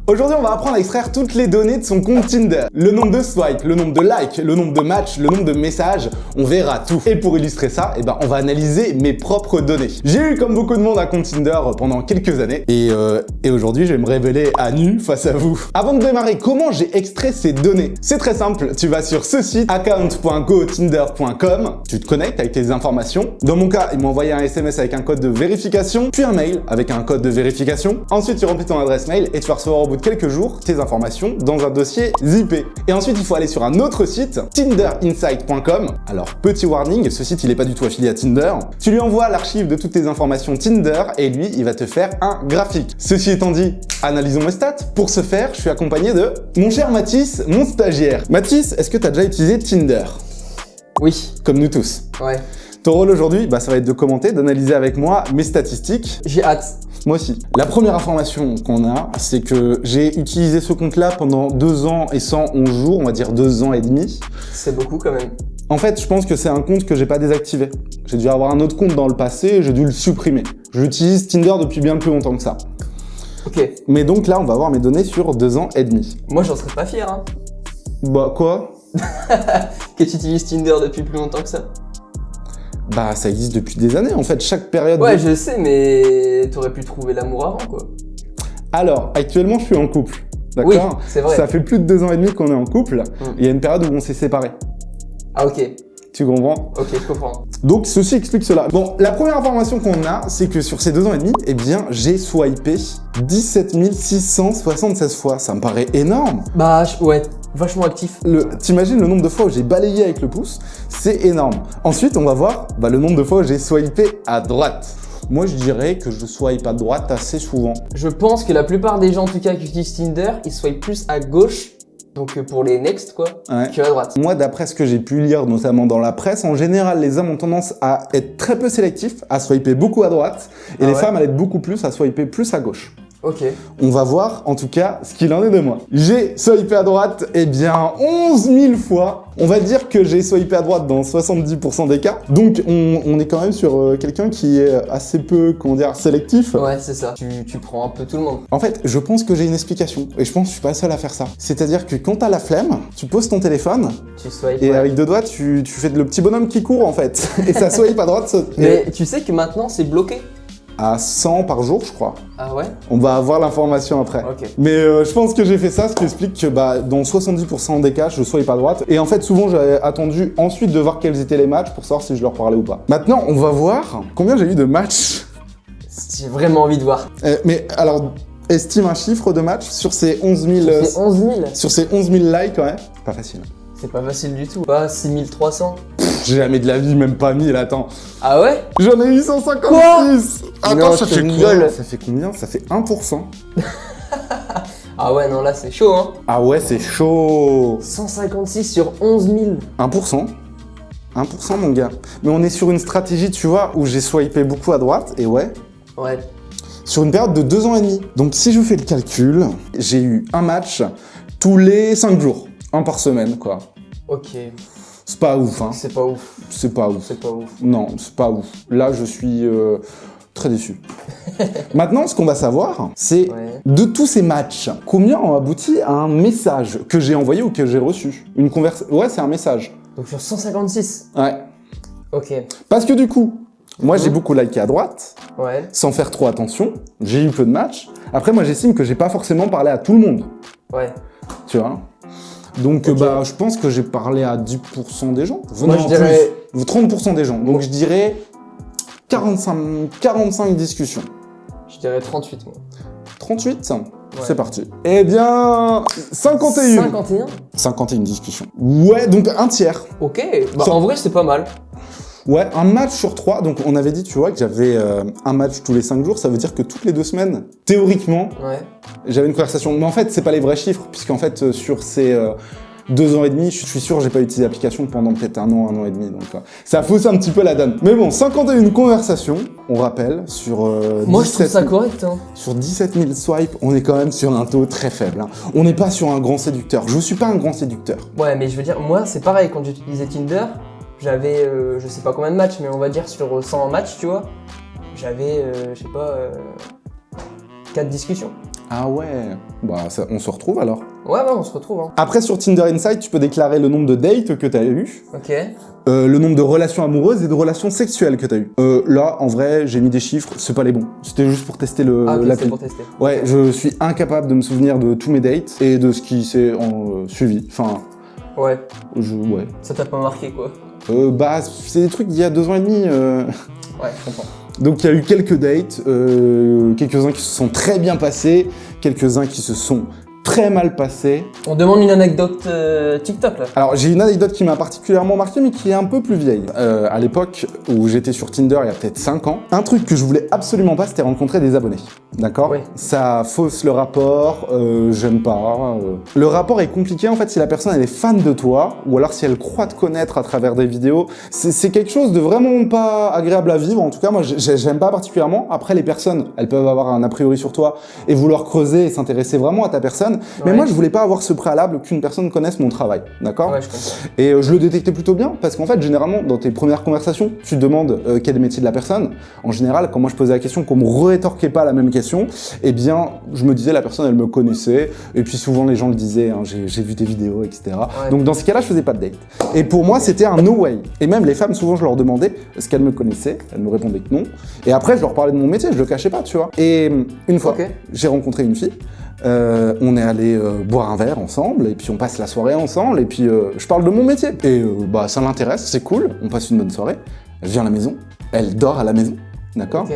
Aujourd'hui, on va apprendre à extraire toutes les données de son compte Tinder. Le nombre de swipes, le nombre de likes, le nombre de matchs, le nombre de messages, on verra tout. Et pour illustrer ça, on va analyser mes propres données. J'ai eu, comme beaucoup de monde, un compte Tinder pendant quelques années. Et aujourd'hui, je vais me révéler à nu face à vous. Avant de démarrer, comment j'ai extrait ces données? C'est très simple, tu vas sur ce site, account.gotinder.com, tu te connectes avec tes informations. Dans mon cas, ils m'ont envoyé un SMS avec un code de vérification, puis un mail avec un code de vérification. Ensuite, tu remplis ton adresse mail et tu vas recevoir au bout de quelques jours tes informations dans un dossier zippé. Et ensuite, il faut aller sur un autre site, tinderinsight.com. Alors, petit warning, ce site, il n'est pas du tout affilié à Tinder. Tu lui envoies l'archive de toutes tes informations Tinder et lui, il va te faire un graphique. Ceci étant dit, analysons mes stats. Pour ce faire, je suis accompagné de mon cher Mathis, mon stagiaire. Mathis, est-ce que tu as déjà utilisé Tinder? Oui. Comme nous tous. Ouais. Ton rôle aujourd'hui, ça va être de commenter, d'analyser avec moi mes statistiques. J'ai hâte. Moi aussi. La première information qu'on a, c'est que j'ai utilisé ce compte-là pendant 2 ans et 111 jours, on va dire 2 ans et demi. C'est beaucoup quand même. En fait, je pense que c'est un compte que j'ai pas désactivé. J'ai dû avoir un autre compte dans le passé et j'ai dû le supprimer. J'utilise Tinder depuis bien plus longtemps que ça. Ok. Mais donc là, on va voir mes données sur 2 ans et demi. Moi, j'en serais pas fier, hein. Bah, quoi? Que tu utilises Tinder depuis plus longtemps que ça? Bah, ça existe depuis des années, en fait, chaque période... Ouais, je sais, mais t'aurais pu trouver l'amour avant, quoi. Alors, actuellement, je suis en couple, d'accord? Oui, c'est vrai. Ça fait plus de 2 ans et demi qu'on est en couple. Il y a une période où on s'est séparés. Ah, ok. Tu comprends? Ok, je comprends. Donc, ceci explique cela. Bon, la première information qu'on a, c'est que sur ces 2 ans et demi, j'ai swipé 17 676 fois. Ça me paraît énorme. Bah, ouais, vachement actif. T'imagines le nombre de fois où j'ai balayé avec le pouce? C'est énorme. Ensuite, on va voir le nombre de fois où j'ai swipé à droite. Moi, je dirais que je swipe à droite assez souvent. Je pense que la plupart des gens, en tout cas, qui utilisent Tinder, ils swipent plus à gauche. Donc pour les next, quoi, ouais. Que à droite. Moi, d'après ce que j'ai pu lire, notamment dans la presse, en général, les hommes ont tendance à être très peu sélectifs, à swiper beaucoup à droite, et les femmes à être beaucoup plus à swiper plus à gauche. Ok. On va voir, en tout cas, ce qu'il en est de moi. J'ai swipé à droite, 11 000 fois. On va dire que j'ai swipé à droite dans 70% des cas. Donc, on est quand même sur quelqu'un qui est assez peu, sélectif. Ouais, c'est ça. Tu prends un peu tout le monde. En fait, je pense que j'ai une explication. Et je pense que je suis pas le seul à faire ça. C'est-à-dire que quand t'as la flemme, tu poses ton téléphone. Tu swipes, et avec 2 doigts, tu fais le petit bonhomme qui court, en fait. Et ça swipe à droite. Mais tu sais que maintenant, c'est bloqué. À 100 par jour, je crois. Ah ouais? On va avoir l'information après. Ok. Mais je pense que j'ai fait ça, ce qui explique que dans 70% des cas, je swipe à droite. Et en fait, souvent, j'avais attendu ensuite de voir quels étaient les matchs pour savoir si je leur parlais ou pas. Maintenant, on va voir combien j'ai eu de matchs. J'ai vraiment envie de voir. Mais alors, estime un chiffre de matchs sur ces 11 000... C'est 11 000. Sur ces 11 000 likes, ouais. Pas facile. C'est pas facile du tout. Pas 6300. J'ai jamais de la vie, même pas 1000, attends. Ah ouais? J'en ai eu 156. Quoi? Attends, non, ça fait quoi? Ça fait combien? Ça fait 1%. Ah ouais, non, là, c'est chaud, hein. Ah ouais, c'est chaud. 156 sur 11 000. 1%. 1% mon gars. Mais on est sur une stratégie, tu vois, où j'ai swipé beaucoup à droite, et ouais. Ouais. Sur une période de 2 ans et demi. Donc si je fais le calcul, j'ai eu un match tous les 5 jours. 1 par semaine, quoi. Ok. C'est pas ouf, hein. C'est pas ouf. C'est pas ouf. C'est pas ouf. Non, c'est pas ouf. Là, je suis très déçu. Maintenant, ce qu'on va savoir, c'est de tous ces matchs, combien ont abouti à un message que j'ai envoyé ou que j'ai reçu? Une conversation. Ouais, c'est un message. Donc sur 156. Ouais. Ok. Parce que du coup, moi, j'ai beaucoup liké à droite, ouais. Sans faire trop attention. J'ai eu peu de matchs. Après, moi, j'estime que j'ai pas forcément parlé à tout le monde. Ouais. Tu vois? Donc, je pense que j'ai parlé à 10% des gens. Moi, je dirais... 30% des gens. Donc, je dirais 45 discussions. Je dirais 38, moi. 38 ? Ouais. C'est parti. Eh bien, 51 discussions. Ouais, donc un tiers. Ok, en vrai, c'est pas mal. Ouais, un match sur 3. Donc, on avait dit, tu vois, que j'avais un match tous les 5 jours. Ça veut dire que toutes les 2 semaines, théoriquement, j'avais une conversation. Mais en fait, c'est pas les vrais chiffres, puisqu'en fait, sur ces 2 ans et demi, je suis sûr, j'ai pas utilisé l'application pendant peut-être 1 an et demi. Donc, ça fausse un petit peu la donne. Mais bon, 51 conversations, on rappelle, sur moi, je trouve ça correct. Hein. Sur 17 000 swipes, on est quand même sur un taux très faible. Hein. On n'est pas sur un grand séducteur. Je suis pas un grand séducteur. Ouais, mais je veux dire, moi, c'est pareil. Quand j'utilisais Tinder, j'avais, je sais pas combien de matchs, mais on va dire sur 100 matchs, tu vois, j'avais, je sais pas, 4 discussions. Ah ouais, bah on se retrouve alors. Ouais, on se retrouve. Hein. Après, sur Tinder Insight, tu peux déclarer le nombre de dates que tu as eu, Ok. le nombre de relations amoureuses et de relations sexuelles que tu as eu. Là, en vrai, j'ai mis des chiffres, c'est pas les bons. C'était juste pour tester Ok, l'appli. c'est pour tester. Ouais, je suis incapable de me souvenir de tous mes dates et de ce qui s'est suivi. Enfin, Ouais. ouais. Ça t'a pas marqué, quoi. Bah, c'est des trucs d'il y a 2 ans et demi. Ouais, je comprends. Donc il y a eu quelques dates, quelques-uns qui se sont très bien passés, quelques-uns qui se sont très mal passés. On demande une anecdote TikTok, là. Alors j'ai une anecdote qui m'a particulièrement marqué mais qui est un peu plus vieille. À l'époque où j'étais sur Tinder il y a peut-être 5 ans, un truc que je voulais absolument pas c'était rencontrer des abonnés. D'accord? Oui. Ça fausse le rapport, j'aime pas. Le rapport est compliqué en fait si la personne elle est fan de toi ou alors si elle croit te connaître à travers des vidéos. C'est quelque chose de vraiment pas agréable à vivre. En tout cas moi j'aime pas particulièrement. Après les personnes elles peuvent avoir un a priori sur toi et vouloir creuser et s'intéresser vraiment à ta personne. Mais moi je voulais pas avoir ce préalable qu'une personne connaisse mon travail. D'accord? Ouais, je comprends. Et je le détectais plutôt bien parce qu'en fait, généralement, dans tes premières conversations, tu demandes quel est le métier de la personne. En général, quand moi je posais la question, qu'on me rétorquait pas la même question, eh bien, je me disais la personne, elle me connaissait. Et puis souvent, les gens le disaient, hein, j'ai vu tes vidéos, etc. Ouais. Donc dans ce cas-là, je faisais pas de date. Et pour moi, c'était un no way. Et même les femmes, souvent, je leur demandais est-ce qu'elles me connaissaient. Elles me répondaient que non. Et après, je leur parlais de mon métier, je le cachais pas, tu vois. Et une fois, j'ai rencontré une fille. On est allé boire un verre ensemble et puis on passe la soirée ensemble et puis je parle de mon métier et bah ça l'intéresse, c'est cool, on passe une bonne soirée. Elle vient à la maison, elle dort à la maison, d'accord?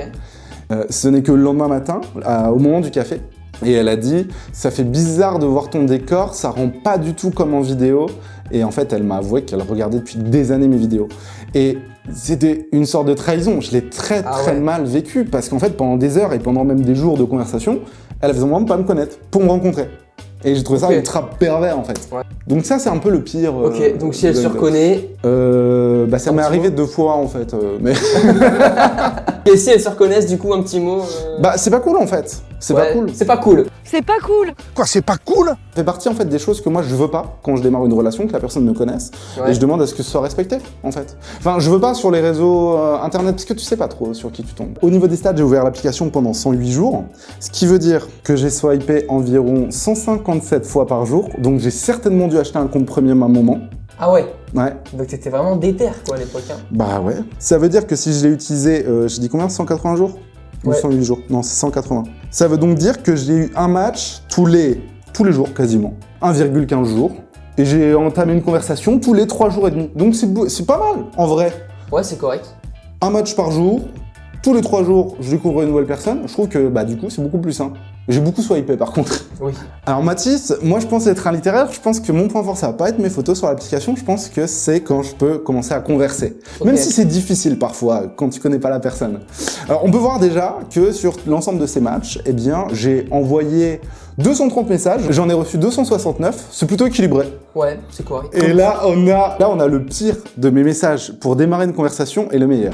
Ce n'est que le lendemain matin, au moment du café, et elle a dit ça fait bizarre de voir ton décor, ça rend pas du tout comme en vidéo. Et en fait elle m'a avoué qu'elle regardait depuis des années mes vidéos. Et c'était une sorte de trahison, je l'ai très mal vécu parce qu'en fait pendant des heures et pendant même des jours de conversation, elle avait besoin de pas me connaître pour me rencontrer. Et j'ai trouvé ça ultra pervers en fait. Ouais. Donc ça c'est un peu le pire. Ok, donc si elle se reconnaît... bah ça m'est arrivé 2 fois en fait. Mais... Et si elles se reconnaissent du coup un petit mot Bah c'est pas cool en fait. C'est pas cool. C'est pas cool. C'est pas cool. Quoi, c'est pas cool? Ça fait partie en fait des choses que moi je veux pas quand je démarre une relation, que la personne me connaisse. Et je demande à ce que ce soit respecté en fait. Enfin je veux pas sur les réseaux internet parce que tu sais pas trop sur qui tu tombes. Au niveau des stats, j'ai ouvert l'application pendant 108 jours. Ce qui veut dire que j'ai swipé environ 157 fois par jour. Donc j'ai certainement dû acheter un compte premium à un moment. Ah ouais? Ouais. Donc t'étais vraiment déter quoi à l'époque. Hein. Bah ouais. Ça veut dire que si je l'ai utilisé, j'ai dit combien? 180 jours? Ou 108 jours? Non, c'est 180. Ça veut donc dire que j'ai eu un match tous les jours quasiment. 1,15 jours. Et j'ai entamé une conversation tous les 3 jours et demi. Donc c'est pas mal, en vrai. Ouais, c'est correct. Un match par jour. Tous les 3 jours, je découvre une nouvelle personne. Je trouve que bah du coup, c'est beaucoup plus sain. J'ai beaucoup swipé par contre. Oui. Alors Mathis, moi je pense être un littéraire, je pense que mon point fort ça va pas être mes photos sur l'application, je pense que c'est quand je peux commencer à converser. Même si c'est difficile parfois, quand tu connais pas la personne. Alors on peut voir déjà que sur l'ensemble de ces matchs, eh bien j'ai envoyé 230 messages, j'en ai reçu 269, c'est plutôt équilibré. Ouais, c'est correct. Et là on a le pire de mes messages pour démarrer une conversation et le meilleur.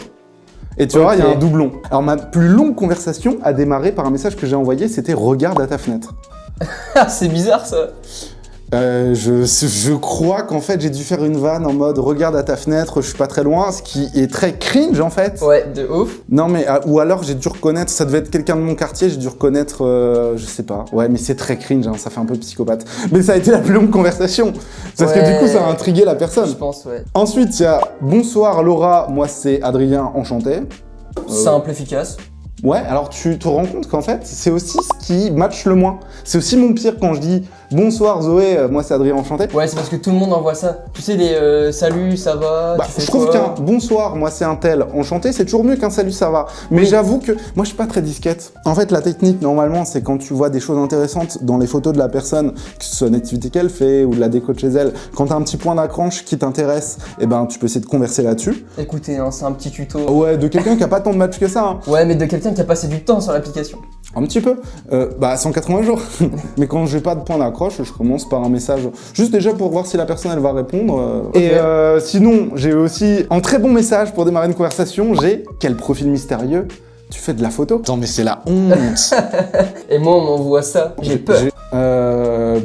Et tu vois, il y a un doublon. Alors ma plus longue conversation a démarré par un message que j'ai envoyé, c'était « Regarde à ta fenêtre ». C'est bizarre ça. Je crois qu'en fait j'ai dû faire une vanne en mode regarde à ta fenêtre, je suis pas très loin, ce qui est très cringe en fait. Ouais, de ouf. Non mais ou alors j'ai dû reconnaître, ça devait être quelqu'un de mon quartier, j'ai dû reconnaître, je sais pas. Ouais mais c'est très cringe, hein, ça fait un peu psychopathe. Mais ça a été la plus longue conversation parce que du coup ça a intrigué la personne. Je pense ouais. Ensuite il y a bonsoir Laura, moi c'est Adrien, enchanté. Simple, efficace. Ouais, alors tu te rends compte qu'en fait, c'est aussi ce qui match le moins. C'est aussi mon pire quand je dis « Bonsoir Zoé, moi c'est Adrien Enchanté ». Ouais, c'est parce que tout le monde envoie ça. Tu sais, les salut, ça va, bah, tu fais je trouve quoi qu'un « Bonsoir, moi c'est un tel enchanté », c'est toujours mieux qu'un « Salut, ça va ». Mais j'avoue que moi je suis pas très disquette. En fait, la technique, normalement, c'est quand tu vois des choses intéressantes dans les photos de la personne, que ce soit une activité qu'elle fait ou de la déco de chez elle, quand t'as un petit point d'accroche qui t'intéresse, eh ben tu peux essayer de converser là-dessus. Écoutez, hein, c'est un petit tuto. Ouais, de quelqu'un qui a pas tant de matchs que ça. Hein. Ouais, mais de quelqu'un qui a passé du temps sur l'application. Un petit peu. Bah 180 jours. Mais quand j'ai pas de point d'accroche, je commence par un message juste déjà pour voir si la personne elle va répondre. Et sinon, j'ai aussi un très bon message pour démarrer une conversation, j'ai quel profil mystérieux. Tu fais de la photo? Attends mais c'est la honte. Et moi on m'envoie ça, j'ai peur.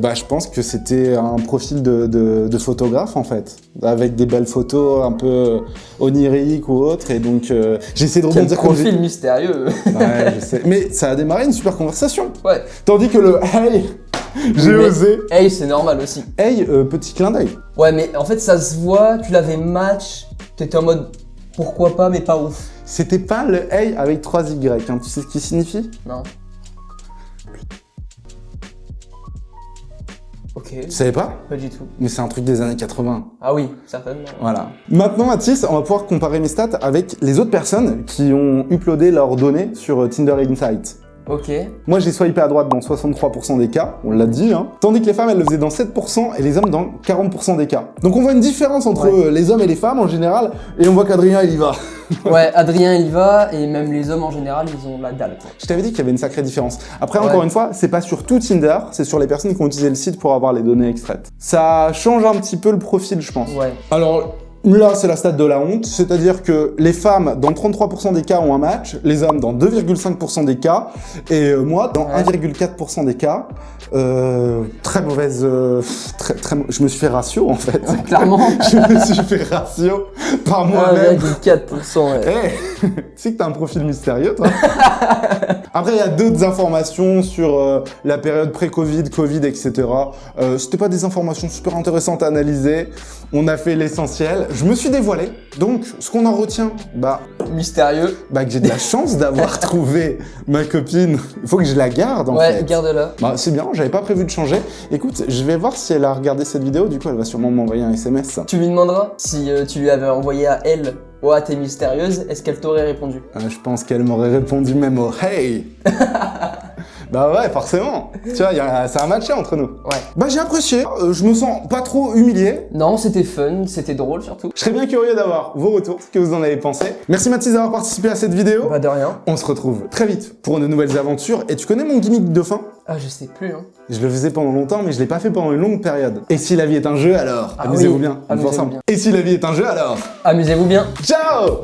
Bah, je pense que c'était un profil de photographe, en fait. Avec des belles photos un peu oniriques ou autres. Et donc, j'essaie de Quel rebondir comme profil mystérieux. Ouais, je sais. Mais ça a démarré une super conversation. Ouais. Tandis que le « Hey », j'ai Mais- osé. Hey, c'est normal aussi. « Hey », petit clin d'œil. Ouais, mais en fait, ça se voit, tu l'avais match, t'étais en mode pourquoi pas, mais pas ouf. C'était pas le « Hey » avec 3 Y, hein. Tu sais ce qu'il signifie? Non. Ok, Tu savais pas? pas du tout. Mais c'est un truc des années 80. Ah oui, certainement. Voilà. Maintenant, Mathis, on va pouvoir comparer mes stats avec les autres personnes qui ont uploadé leurs données sur Tinder Insight. Ok. Moi, j'ai swipé à droite dans 63% des cas, on l'a dit, hein. Tandis que les femmes, elles le faisaient dans 7% et les hommes dans 40% des cas. Donc on voit une différence entre les hommes et les femmes en général, et on voit qu'Adrien, il y va. Ouais, Adrien il y va, et même les hommes en général, ils ont la dalle, quoi. Je t'avais dit qu'il y avait une sacrée différence. Après, Ouais. encore une fois, c'est pas sur tout Tinder, c'est sur les personnes qui ont utilisé le site pour avoir les données extraites. Ça change un petit peu le profil, je pense. Ouais. Alors, là, c'est la stat de la honte, c'est-à-dire que les femmes, dans 33% des cas, ont un match, les hommes, dans 2,5% des cas, et moi, dans Ouais. 1,4% des cas. Très mauvaise... je me suis fait ratio, en fait. Clairement. Je me suis fait ratio par moi-même. 1,4%, ouais. Eh, tu sais que t'as un profil mystérieux, toi. Après, il y a d'autres informations sur la période pré-Covid, Covid, etc. C'était pas des informations super intéressantes à analyser. On a fait l'essentiel. Je me suis dévoilé. Donc, ce qu'on en retient, Mystérieux. que j'ai de la chance d'avoir trouvé ma copine. Il faut que je la garde, en Ouais, fait. garde-la. C'est bien, j'avais pas prévu de changer. Écoute, je vais voir si elle a regardé cette vidéo. Du coup, elle va sûrement m'envoyer un SMS. Tu lui demanderas si tu lui avais envoyé à elle « Ouais, t'es mystérieuse », est-ce qu'elle t'aurait répondu? Je pense qu'elle m'aurait répondu même au « Hey ». Bah ouais, forcément. Tu vois, c'est un match entre nous. Ouais. J'ai apprécié. Je me sens pas trop humilié. Non, c'était fun, c'était drôle surtout. Je serais bien curieux d'avoir vos retours, ce que vous en avez pensé. Merci Mathis d'avoir participé à cette vidéo. Bah de rien. On se retrouve très vite pour de nouvelles aventures. Et tu connais mon gimmick de fin? Ah, je sais plus, hein. Je le faisais pendant longtemps, mais je l'ai pas fait pendant une longue période. Et si la vie est un jeu, alors Ah amusez-vous oui, bien. On le fait amusez-vous ensemble. bien. Et si la vie est un jeu, alors Amusez-vous bien. ciao!